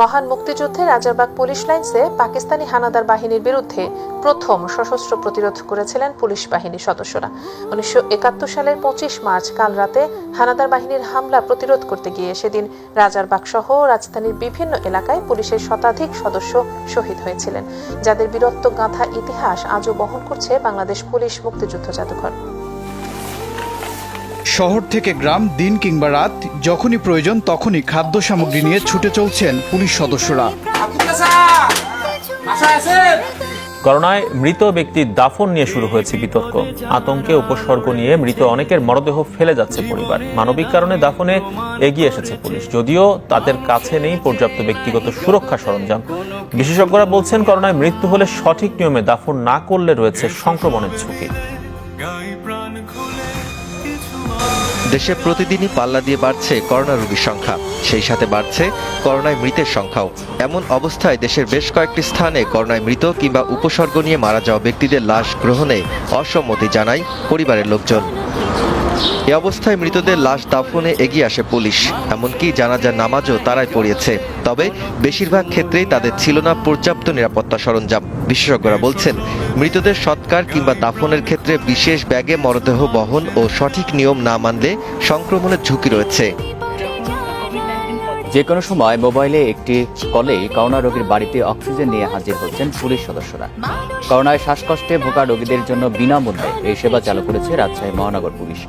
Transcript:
মহান মুক্তিযুদ্ধে রাজারবাগ পুলিশ লাইন্সে পাকিস্তানি হানাদার বাহিনীর বিরুদ্ধে প্রথম সশস্ত্র প্রতিরোধ করেছিলেন পুলিশ বাহিনীর সদস্যরা। 1971 সালের 25 মার্চ কাল রাতে হানাদার বাহিনীর হামলা প্রতিরোধ করতে গিয়ে সেদিন রাজারবাগ সহ রাজধানীর বিভিন্ন এলাকায় পুলিশের শতাধিক সদস্য শহীদ হয়েছিলেন, যাদের বীরত্বগাথা ইতিহাস আজও বহন করছে বাংলাদেশ পুলিশ মুক্তিযুদ্ধ জাদুঘর। শহর থেকে গ্রাম, দিন কিংবা রাত, যখনই প্রয়োজন তখনই খাদ্য সামগ্রী নিয়ে ছুটে চলছেন পুলিশ সদস্যরা। করোনায় মৃত ব্যক্তির দাফন নিয়ে শুরু হয়েছে বিতর্ক। আতঙ্কে উপসর্গ নিয়ে মৃত অনেকের মরদেহ ফেলে যাচ্ছে পরিবার। মানবিক কারণে দাফনে এগিয়ে এসেছে পুলিশ, যদিও তাদের কাছে নেই পর্যাপ্ত ব্যক্তিগত সুরক্ষা সরঞ্জাম। বিশেষজ্ঞরা বলছেন, করোনায় মৃত্যু হলে সঠিক নিয়মে দাফন না করলে রয়েছে সংক্রমণের ঝুঁকি। দেশে প্রতিদিনই পাল্লা দিয়ে বাড়ছে করোনা রোগীর সংখ্যা, সেই সাথে বাড়ছে করোনায় মৃতের সংখ্যাও। এমন অবস্থায় দেশের বেশ কয়েকটি স্থানে করোনায় মৃত কিংবা উপসর্গ নিয়ে মারা যাওয়া ব্যক্তিদের লাশ গ্রহণে অসম্মতি জানায় পরিবারের লোকজন। এ অবস্থায় মৃতদের লাশ দাফনে এগিয়ে আসে পুলিশ, এমনকি জানাজার নামাজও তারাই পড়িয়েছে। তবে বেশিরভাগ ক্ষেত্রেই তাদের ছিল না পর্যাপ্ত নিরাপত্তা সরঞ্জাম। বিশেষজ্ঞরা বলছেন, মৃতদের সৎকার কিংবা দাফনের ক্ষেত্রে বিশেষ ব্যাগে মরদেহ বহন ও সঠিক নিয়ম না মানলে সংক্রমণের ঝুঁকি রয়েছে। যে কোনো সময় মোবাইলে একটি কলেই করোনা রোগীর বাড়িতে অক্সিজেন নিয়ে হাজির হচ্ছেন পুলিশ সদস্যরা। করোনায় শ্বাসকষ্টে ভোগা রোগীদের জন্য বিনামূল্যে এই সেবা চালু করেছে রাজশাহী মহানগর পুলিশ।